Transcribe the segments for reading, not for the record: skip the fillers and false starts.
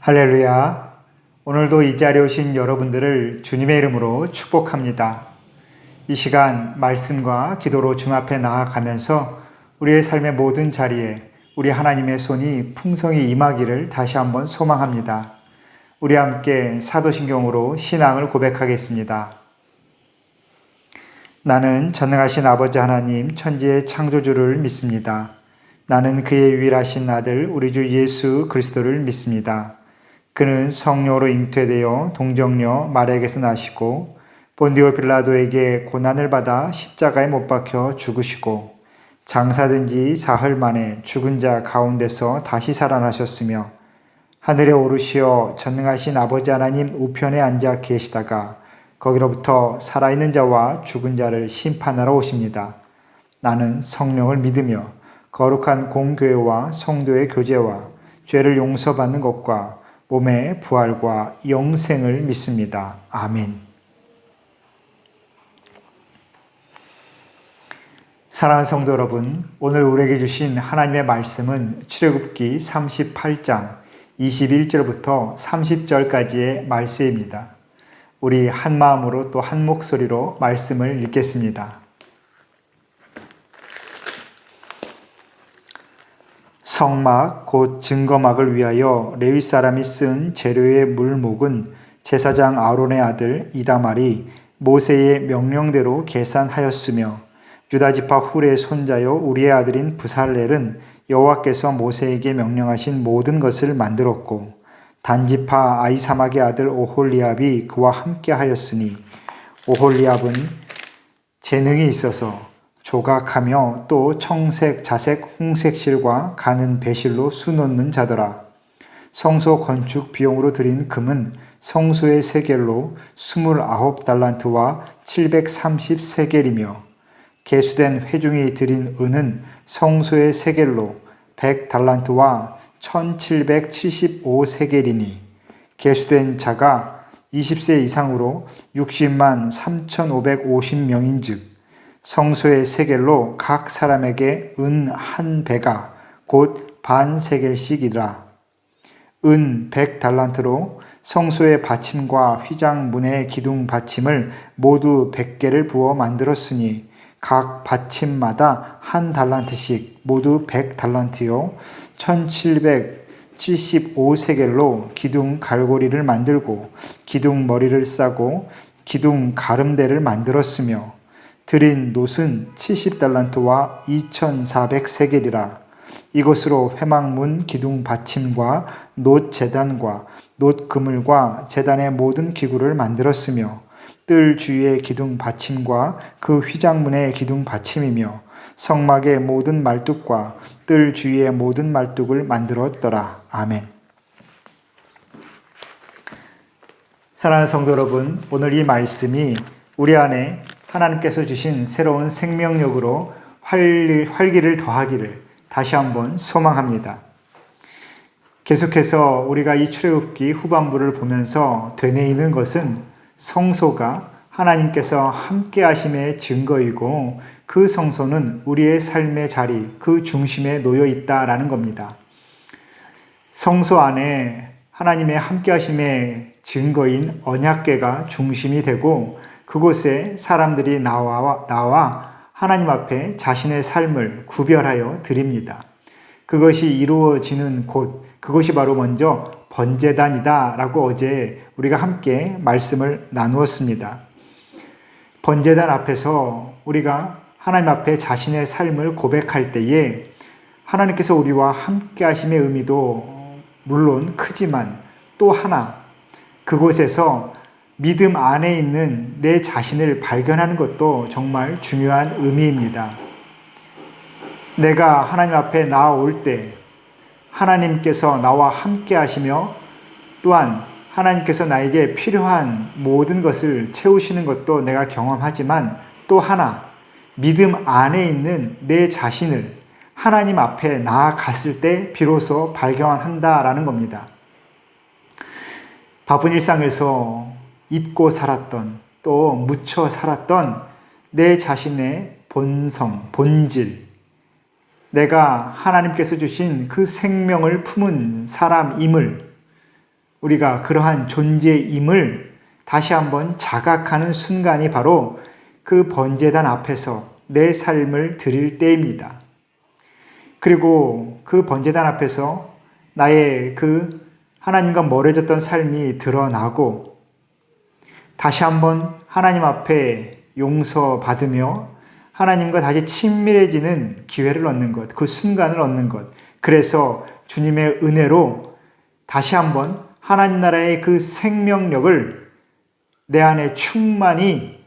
할렐루야. 오늘도 이 자리에 오신 여러분들을 주님의 이름으로 축복합니다. 이 시간 말씀과 기도로 주 앞에 나아가면서 우리의 삶의 모든 자리에 우리 하나님의 손이 풍성히 임하기를 다시 한번 소망합니다. 우리 함께 사도신경으로 신앙을 고백하겠습니다. 나는 전능하신 아버지 하나님 천지의 창조주를 믿습니다. 나는 그의 유일하신 아들 우리 주 예수 그리스도를 믿습니다. 그는 성령으로 잉태되어 동정녀 마리아에게서 나시고 본디오 빌라도에게 고난을 받아 십자가에 못 박혀 죽으시고 장사된 지 사흘 만에 죽은 자 가운데서 다시 살아나셨으며 하늘에 오르시어 전능하신 아버지 하나님 우편에 앉아 계시다가 거기로부터 살아있는 자와 죽은 자를 심판하러 오십니다. 나는 성령을 믿으며 거룩한 공교회와 성도의 교제와 죄를 용서받는 것과 몸의 부활과 영생을 믿습니다. 아멘. 사랑하는 성도 여러분, 오늘 우리에게 주신 하나님의 말씀은 출애굽기 38장 21절부터 30절까지의 말씀입니다. 우리 한 마음으로 또 한 목소리로 말씀을 읽겠습니다. 성막 곧 증거막을 위하여 레위 사람이 쓴 재료의 물목은 제사장 아론의 아들 이다말이 모세의 명령대로 계산하였으며 유다 지파 훌의 손자요 우리의 아들인 부살렐은 여호와께서 모세에게 명령하신 모든 것을 만들었고 단지파 아이사막의 아들 오홀리압이 그와 함께 하였으니 오홀리압은 재능이 있어서 조각하며 또 청색, 자색, 홍색 실과 가는 배실로 수놓는 자더라. 성소 건축 비용으로 들인 금은 성소의 세겔로 29달란트와 730세겔이며 계수된 회중이 들인 은은 성소의 세겔로 100달란트와 1775세겔이니 계수된 자가 20세 이상으로 60만 3550명인즉 성소의 세겔로 각 사람에게 은 한 배가 곧 반 세겔씩이라. 은 100달란트로 성소의 받침과 휘장 문의 기둥 받침을 모두 100개를 부어 만들었으니 각 받침마다 한 달란트씩 모두 100달란트요 1775세겔로 기둥 갈고리를 만들고 기둥 머리를 싸고 기둥 가름대를 만들었으며 드린 놋은 70달란트와 2400세겔이라. 이것으로 회막문 기둥 받침과 놋 제단과 놋 그물과 제단의 모든 기구를 만들었으며 뜰 주위의 기둥 받침과 그 휘장문의 기둥 받침이며 성막의 모든 말뚝과 뜰 주위의 모든 말뚝을 만들었더라. 아멘. 사랑하는 성도 여러분, 오늘 이 말씀이 우리 안에 하나님께서 주신 새로운 생명력으로 활기를 더하기를 다시 한번 소망합니다. 계속해서 우리가 이 출애굽기 후반부를 보면서 되뇌이는 것은 성소가 하나님께서 함께 하심의 증거이고 그 성소는 우리의 삶의 자리, 그 중심에 놓여 있다라는 겁니다. 성소 안에 하나님의 함께 하심의 증거인 언약궤가 중심이 되고 그곳에 사람들이 나와 하나님 앞에 자신의 삶을 구별하여 드립니다. 그것이 이루어지는 곳, 그것이 바로 먼저 번제단이다 라고 어제 우리가 함께 말씀을 나누었습니다. 번제단 앞에서 우리가 하나님 앞에 자신의 삶을 고백할 때에 하나님께서 우리와 함께 하심의 의미도 물론 크지만 또 하나 그곳에서 믿음 안에 있는 내 자신을 발견하는 것도 정말 중요한 의미입니다. 내가 하나님 앞에 나아올 때 하나님께서 나와 함께 하시며 또한 하나님께서 나에게 필요한 모든 것을 채우시는 것도 내가 경험하지만 또 하나 믿음 안에 있는 내 자신을 하나님 앞에 나아갔을 때 비로소 발견한다라는 겁니다. 바쁜 일상에서 잊고 살았던 또 묻혀 살았던 내 자신의 본성, 본질, 내가 하나님께서 주신 그 생명을 품은 사람임을 우리가 그러한 존재임을 다시 한번 자각하는 순간이 바로 그 번제단 앞에서 내 삶을 드릴 때입니다. 그리고 그 번제단 앞에서 나의 그 하나님과 멀어졌던 삶이 드러나고 다시 한번 하나님 앞에 용서받으며 하나님과 다시 친밀해지는 기회를 얻는 것, 그 순간을 얻는 것. 그래서 주님의 은혜로 다시 한번 하나님 나라의 그 생명력을 내 안에 충만히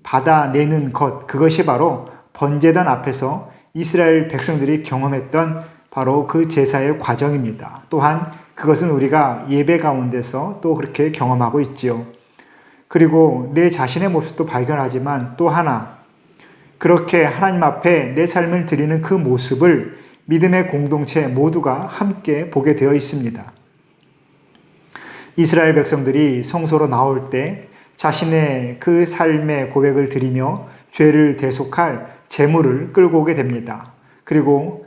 받아내는 것, 그것이 바로 번제단 앞에서 이스라엘 백성들이 경험했던 바로 그 제사의 과정입니다. 또한 그것은 우리가 예배 가운데서 또 그렇게 경험하고 있지요. 그리고 내 자신의 모습도 발견하지만 또 하나, 그렇게 하나님 앞에 내 삶을 드리는 그 모습을 믿음의 공동체 모두가 함께 보게 되어 있습니다. 이스라엘 백성들이 성소로 나올 때 자신의 그 삶의 고백을 드리며 죄를 대속할 제물을 끌고 오게 됩니다. 그리고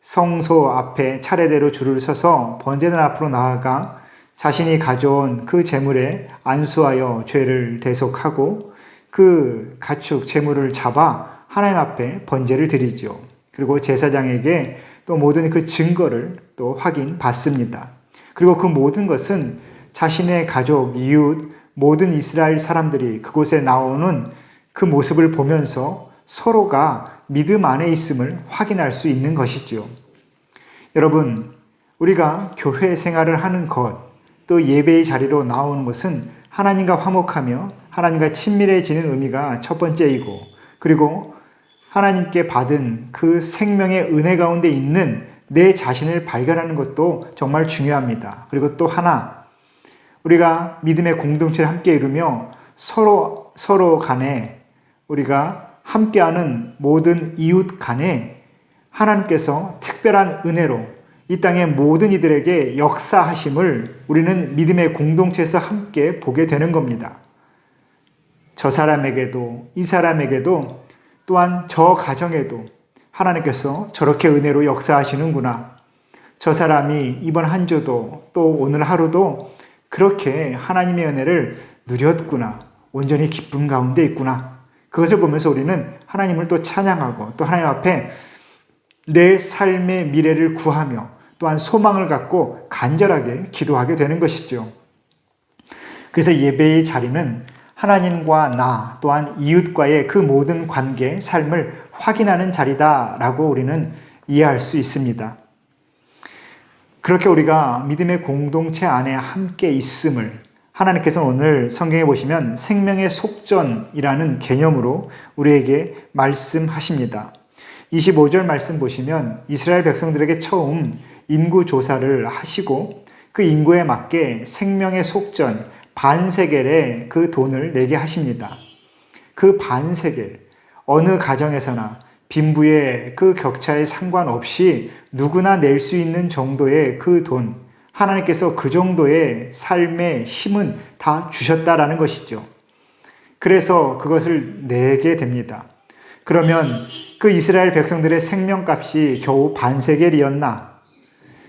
성소 앞에 차례대로 줄을 서서 번제단 앞으로 나아가 자신이 가져온 그 제물에 안수하여 죄를 대속하고 그 가축 제물을 잡아 하나님 앞에 번제를 드리죠. 그리고 제사장에게 또 모든 그 증거를 또 확인받습니다. 그리고 그 모든 것은 자신의 가족, 이웃, 모든 이스라엘 사람들이 그곳에 나오는 그 모습을 보면서 서로가 믿음 안에 있음을 확인할 수 있는 것이죠. 여러분, 우리가 교회 생활을 하는 것, 또 예배의 자리로 나오는 것은 하나님과 화목하며 하나님과 친밀해지는 의미가 첫 번째이고, 그리고 하나님께 받은 그 생명의 은혜 가운데 있는 내 자신을 발견하는 것도 정말 중요합니다. 그리고 또 하나, 우리가 믿음의 공동체를 함께 이루며 서로 간에 우리가 함께하는 모든 이웃 간에 하나님께서 특별한 은혜로 이 땅의 모든 이들에게 역사하심을 우리는 믿음의 공동체에서 함께 보게 되는 겁니다. 저 사람에게도 이 사람에게도 또한 저 가정에도 하나님께서 저렇게 은혜로 역사하시는구나. 저 사람이 이번 한 주도 또 오늘 하루도 그렇게 하나님의 은혜를 누렸구나. 온전히 기쁨 가운데 있구나. 그것을 보면서 우리는 하나님을 또 찬양하고 또 하나님 앞에 내 삶의 미래를 구하며 또한 소망을 갖고 간절하게 기도하게 되는 것이죠. 그래서 예배의 자리는 하나님과 나 또한 이웃과의 그 모든 관계, 삶을 확인하는 자리다라고 우리는 이해할 수 있습니다. 그렇게 우리가 믿음의 공동체 안에 함께 있음을 하나님께서 오늘 성경에 보시면 생명의 속전이라는 개념으로 우리에게 말씀하십니다. 25절 말씀 보시면 이스라엘 백성들에게 처음 인구 조사를 하시고 그 인구에 맞게 생명의 속전, 반세겔의 그 돈을 내게 하십니다. 그 반세겔, 어느 가정에서나 빈부의 그 격차에 상관없이 누구나 낼 수 있는 정도의 그 돈, 하나님께서 그 정도의 삶의 힘은 다 주셨다라는 것이죠. 그래서 그것을 내게 됩니다. 그러면 그 이스라엘 백성들의 생명값이 겨우 반세겔이었나?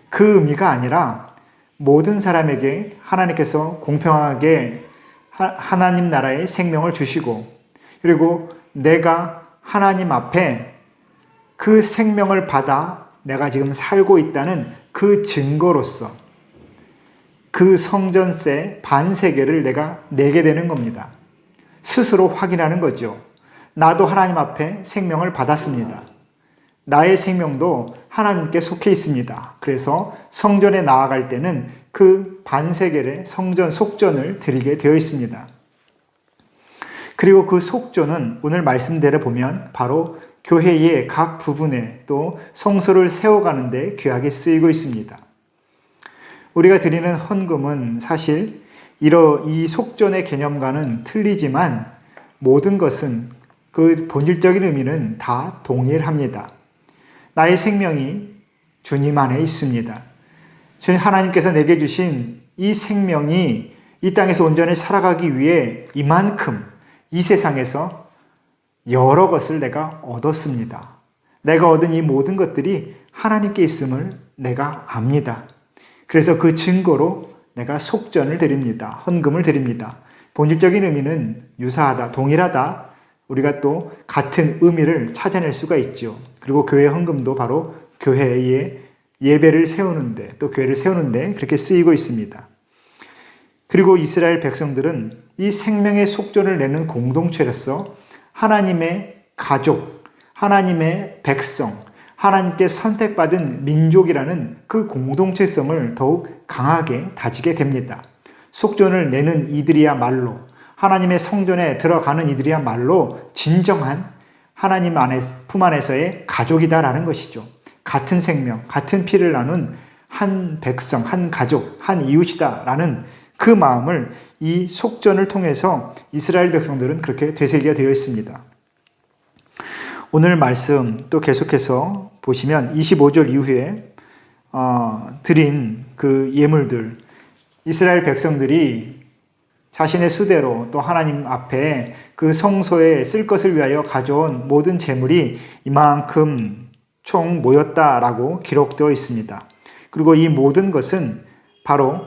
그 의미가 아니라 모든 사람에게 하나님께서 공평하게 하나님 나라의 생명을 주시고, 그리고 내가 하나님 앞에 그 생명을 받아 내가 지금 살고 있다는 그 증거로서 그 성전세 반세겔을 내가 내게 되는 겁니다. 스스로 확인하는 거죠. 나도 하나님 앞에 생명을 받았습니다. 나의 생명도 하나님께 속해 있습니다. 그래서 성전에 나아갈 때는 그 반세겔의 성전 속전을 드리게 되어 있습니다. 그리고 그 속전은 오늘 말씀대로 보면 바로 교회의 각 부분에 또 성소를 세워가는 데 귀하게 쓰이고 있습니다. 우리가 드리는 헌금은 사실 이 속전의 개념과는 틀리지만 모든 것은 그 본질적인 의미는 다 동일합니다. 나의 생명이 주님 안에 있습니다. 주님 하나님께서 내게 주신 이 생명이 이 땅에서 온전히 살아가기 위해 이만큼 이 세상에서 여러 것을 내가 얻었습니다. 내가 얻은 이 모든 것들이 하나님께 있음을 내가 압니다. 그래서 그 증거로 내가 속전을 드립니다. 헌금을 드립니다. 본질적인 의미는 유사하다, 동일하다. 우리가 또 같은 의미를 찾아낼 수가 있죠. 그리고 교회 헌금도 바로 교회에 예배를 세우는데, 또 교회를 세우는데 그렇게 쓰이고 있습니다. 그리고 이스라엘 백성들은 이 생명의 속전을 내는 공동체로서 하나님의 가족, 하나님의 백성, 하나님께 선택받은 민족이라는 그 공동체성을 더욱 강하게 다지게 됩니다. 속전을 내는 이들이야말로, 하나님의 성전에 들어가는 이들이야말로 진정한 하나님 품 안에서의 가족이다라는 것이죠. 같은 생명, 같은 피를 나눈 한 백성, 한 가족, 한 이웃이다라는 그 마음을 이 속전을 통해서 이스라엘 백성들은 그렇게 되새기게 되어 있습니다. 오늘 말씀 또 계속해서 보시면 25절 이후에 드린 그 예물들, 이스라엘 백성들이 자신의 수대로 또 하나님 앞에 그 성소에 쓸 것을 위하여 가져온 모든 재물이 이만큼 총 모였다라고 기록되어 있습니다. 그리고 이 모든 것은 바로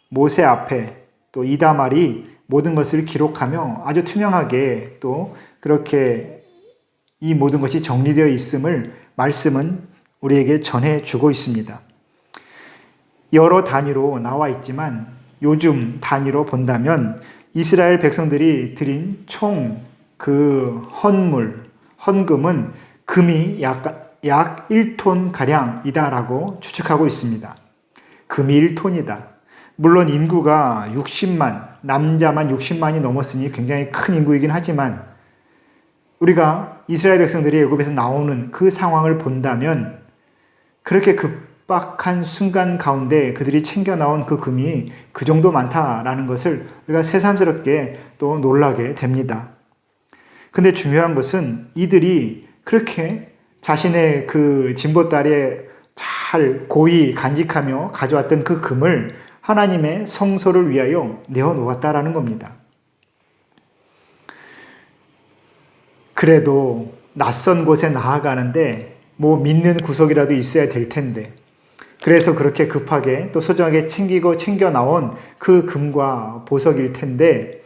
모세 앞에 또 이다말이 모든 것을 기록하며 아주 투명하게 또 그렇게 이 모든 것이 정리되어 있음을 말씀은 우리에게 전해주고 있습니다. 여러 단위로 나와 있지만 요즘 단위로 본다면 이스라엘 백성들이 드린 총 그 헌금은 금이 약 1톤가량이다라고 추측하고 있습니다. 금이 1톤이다. 물론 인구가 60만, 남자만 60만이 넘었으니 굉장히 큰 인구이긴 하지만 우리가 이스라엘 백성들이 애굽에서 나오는 그 상황을 본다면 그렇게 급박한 순간 가운데 그들이 챙겨 나온 그 금이 그 정도 많다라는 것을 우리가 새삼스럽게 또 놀라게 됩니다. 근데 중요한 것은 이들이 그렇게 자신의 그 진보다리에 잘 고이 간직하며 가져왔던 그 금을 하나님의 성소를 위하여 내어놓았다라는 겁니다. 그래도 낯선 곳에 나아가는데 뭐 믿는 구석이라도 있어야 될 텐데 그래서 그렇게 급하게 또 소중하게 챙겨 나온 그 금과 보석일 텐데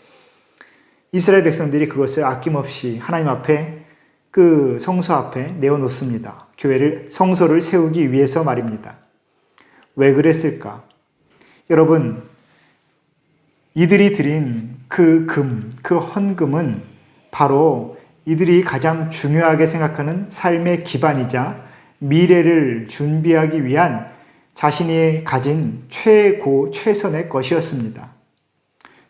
이스라엘 백성들이 그것을 아낌없이 하나님 앞에 그 성소 앞에 내어놓습니다. 교회를 성소를 세우기 위해서 말입니다. 왜 그랬을까? 여러분, 이들이 드린 그 헌금은 바로 이들이 가장 중요하게 생각하는 삶의 기반이자 미래를 준비하기 위한 자신이 가진 최선의 것이었습니다.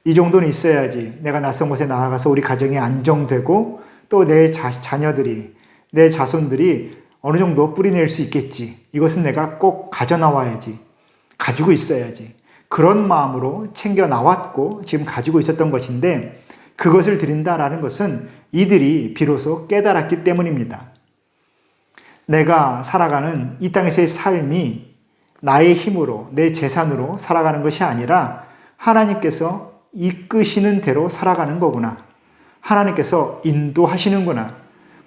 이 정도는 있어야지 내가 낯선 곳에 나아가서 우리 가정이 안정되고 또 내 자녀들이, 내 자손들이 어느 정도 뿌리낼 수 있겠지. 이것은 내가 꼭 가져나와야지. 가지고 있어야지. 그런 마음으로 챙겨 나왔고 지금 가지고 있었던 것인데 그것을 드린다라는 것은 이들이 비로소 깨달았기 때문입니다. 내가 살아가는 이 땅에서의 삶이 나의 힘으로, 내 재산으로 살아가는 것이 아니라 하나님께서 이끄시는 대로 살아가는 거구나. 하나님께서 인도하시는구나.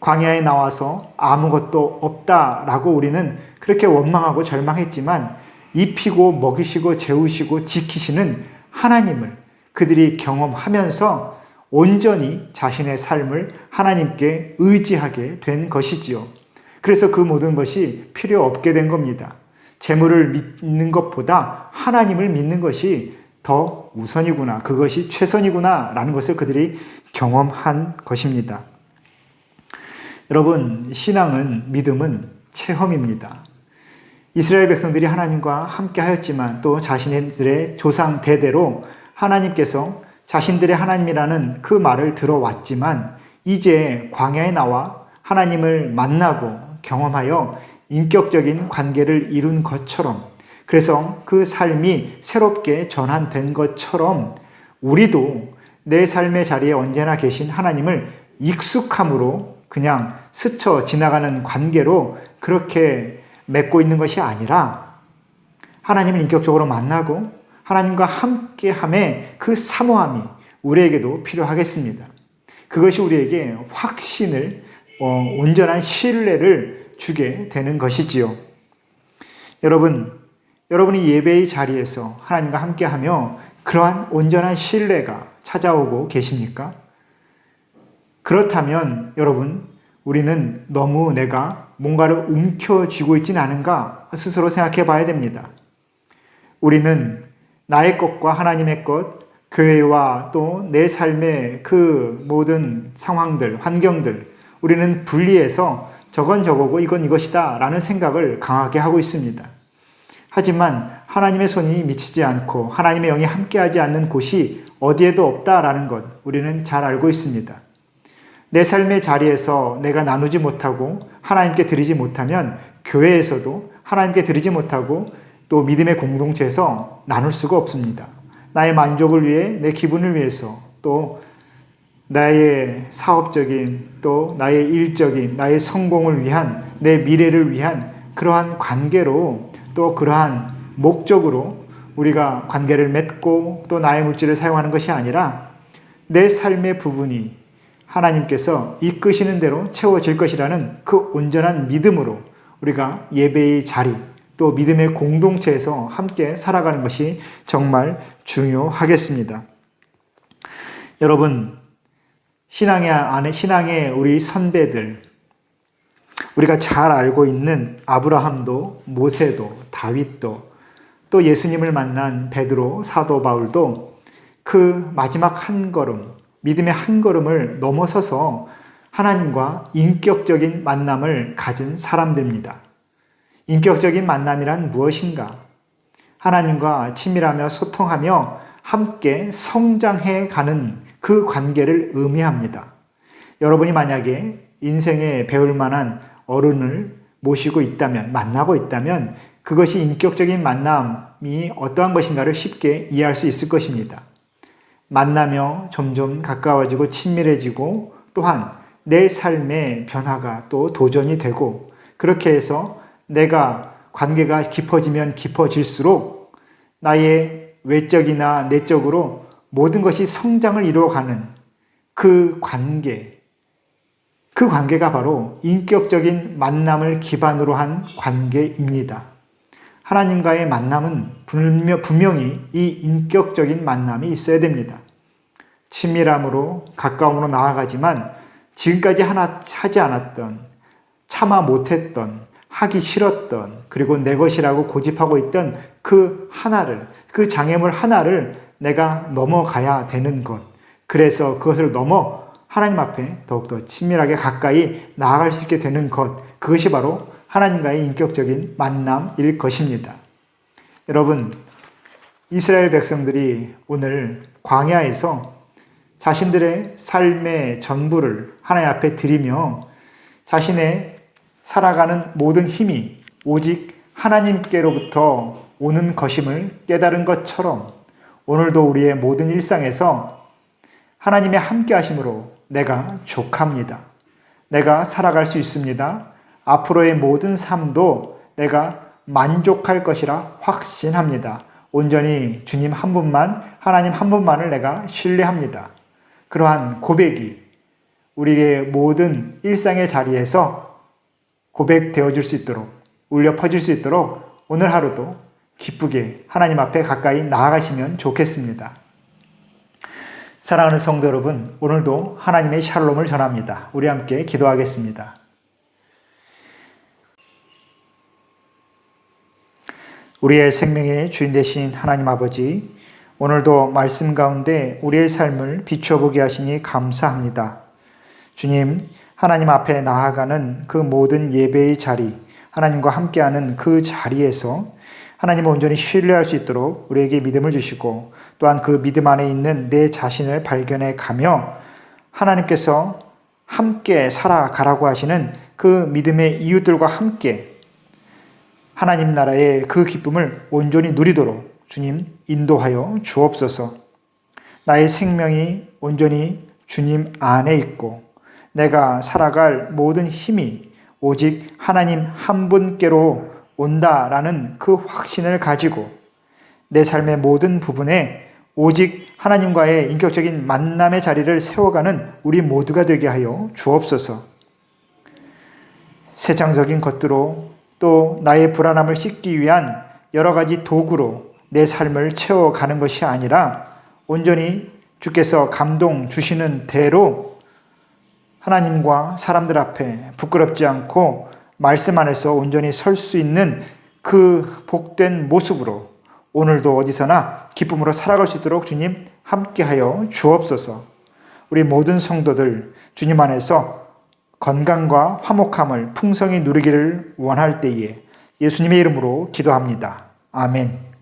광야에 나와서 아무것도 없다라고 우리는 그렇게 원망하고 절망했지만 입히고 먹이시고 재우시고 지키시는 하나님을 그들이 경험하면서 온전히 자신의 삶을 하나님께 의지하게 된 것이지요. 그래서 그 모든 것이 필요 없게 된 겁니다. 재물을 믿는 것보다 하나님을 믿는 것이 더 우선이구나. 그것이 최선이구나. 라는 것을 그들이 경험한 것입니다. 여러분, 신앙은, 믿음은 체험입니다. 이스라엘 백성들이 하나님과 함께 하였지만 또 자신들의 조상 대대로 하나님께서 자신들의 하나님이라는 그 말을 들어왔지만 이제 광야에 나와 하나님을 만나고 경험하여 인격적인 관계를 이룬 것처럼 그래서 그 삶이 새롭게 전환된 것처럼 우리도 내 삶의 자리에 언제나 계신 하나님을 익숙함으로 그냥 스쳐 지나가는 관계로 그렇게 맺고 있는 것이 아니라 하나님을 인격적으로 만나고 하나님과 함께함의 그 사모함이 우리에게도 필요하겠습니다. 그것이 우리에게 확신을, 온전한 신뢰를 주게 되는 것이지요. 여러분, 여러분이 예배의 자리에서 하나님과 함께하며 그러한 온전한 신뢰가 찾아오고 계십니까? 그렇다면 여러분, 우리는 너무 내가 뭔가를 움켜쥐고 있지는 않은가 스스로 생각해 봐야 됩니다. 우리는 나의 것과 하나님의 것, 교회와 또 내 삶의 그 모든 상황들, 환경들, 우리는 분리해서 저건 저거고 이건 이것이다 라는 생각을 강하게 하고 있습니다. 하지만 하나님의 손이 미치지 않고 하나님의 영이 함께하지 않는 곳이 어디에도 없다라는 것 우리는 잘 알고 있습니다. 내 삶의 자리에서 내가 나누지 못하고 하나님께 드리지 못하면 교회에서도 하나님께 드리지 못하고 또 믿음의 공동체에서 나눌 수가 없습니다. 나의 만족을 위해, 내 기분을 위해서, 또 나의 사업적인, 또 나의 일적인, 나의 성공을 위한, 내 미래를 위한 그러한 관계로, 또 그러한 목적으로 우리가 관계를 맺고 또 나의 물질을 사용하는 것이 아니라 내 삶의 부분이 하나님께서 이끄시는 대로 채워질 것이라는 그 온전한 믿음으로 우리가 예배의 자리, 또 믿음의 공동체에서 함께 살아가는 것이 정말 중요하겠습니다. 여러분, 신앙의 우리 선배들, 우리가 잘 알고 있는 아브라함도, 모세도, 다윗도, 또 예수님을 만난 베드로, 사도 바울도 그 마지막 한 걸음, 믿음의 한 걸음을 넘어서서 하나님과 인격적인 만남을 가진 사람들입니다. 인격적인 만남이란 무엇인가? 하나님과 친밀하며 소통하며 함께 성장해 가는 그 관계를 의미합니다. 여러분이 만약에 인생에 배울 만한 어른을 모시고 있다면, 만나고 있다면 그것이 인격적인 만남이 어떠한 것인가를 쉽게 이해할 수 있을 것입니다. 만나며 점점 가까워지고 친밀해지고 또한 내 삶의 변화가 또 도전이 되고 그렇게 해서 내가 관계가 깊어지면 깊어질수록 나의 외적이나 내적으로 모든 것이 성장을 이루어가는 그 관계가 바로 인격적인 만남을 기반으로 한 관계입니다. 하나님과의 만남은 분명히 이 인격적인 만남이 있어야 됩니다. 친밀함으로 가까움으로 나아가지만 지금까지 하지 않았던, 참아 못했던, 하기 싫었던, 그리고 내 것이라고 고집하고 있던 그 장애물 하나를 내가 넘어가야 되는 것. 그래서 그것을 넘어 하나님 앞에 더욱더 친밀하게 가까이 나아갈 수 있게 되는 것. 그것이 바로 하나님과의 인격적인 만남일 것입니다. 여러분, 이스라엘 백성들이 오늘 광야에서 자신들의 삶의 전부를 하나님 앞에 드리며 자신의 살아가는 모든 힘이 오직 하나님께로부터 오는 것임을 깨달은 것처럼 오늘도 우리의 모든 일상에서 하나님의 함께 하심으로 내가 족합니다. 내가 살아갈 수 있습니다. 앞으로의 모든 삶도 내가 만족할 것이라 확신합니다. 온전히 주님 한 분만, 하나님 한 분만을 내가 신뢰합니다. 그러한 고백이 우리의 모든 일상의 자리에서 고백되어질 수 있도록, 울려 퍼질 수 있도록 오늘 하루도 기쁘게 하나님 앞에 가까이 나아가시면 좋겠습니다. 사랑하는 성도 여러분, 오늘도 하나님의 샬롬을 전합니다. 우리 함께 기도하겠습니다. 우리의 생명의 주인 되신 하나님 아버지, 오늘도 말씀 가운데 우리의 삶을 비춰보게 하시니 감사합니다. 주님, 하나님 앞에 나아가는 그 모든 예배의 자리, 하나님과 함께하는 그 자리에서 하나님을 온전히 신뢰할 수 있도록 우리에게 믿음을 주시고 또한 그 믿음 안에 있는 내 자신을 발견해 가며 하나님께서 함께 살아가라고 하시는 그 믿음의 이웃들과 함께 하나님 나라의 그 기쁨을 온전히 누리도록 주님 인도하여 주옵소서. 나의 생명이 온전히 주님 안에 있고 내가 살아갈 모든 힘이 오직 하나님 한 분께로 온다라는 그 확신을 가지고 내 삶의 모든 부분에 오직 하나님과의 인격적인 만남의 자리를 세워가는 우리 모두가 되게 하여 주옵소서. 세상적인 것들로 또 나의 불안함을 씻기 위한 여러 가지 도구로 내 삶을 채워가는 것이 아니라 온전히 주께서 감동 주시는 대로 하나님과 사람들 앞에 부끄럽지 않고 말씀 안에서 온전히 설 수 있는 그 복된 모습으로 오늘도 어디서나 기쁨으로 살아갈 수 있도록 주님 함께하여 주옵소서. 우리 모든 성도들 주님 안에서 건강과 화목함을 풍성히 누리기를 원할 때에 예수님의 이름으로 기도합니다. 아멘.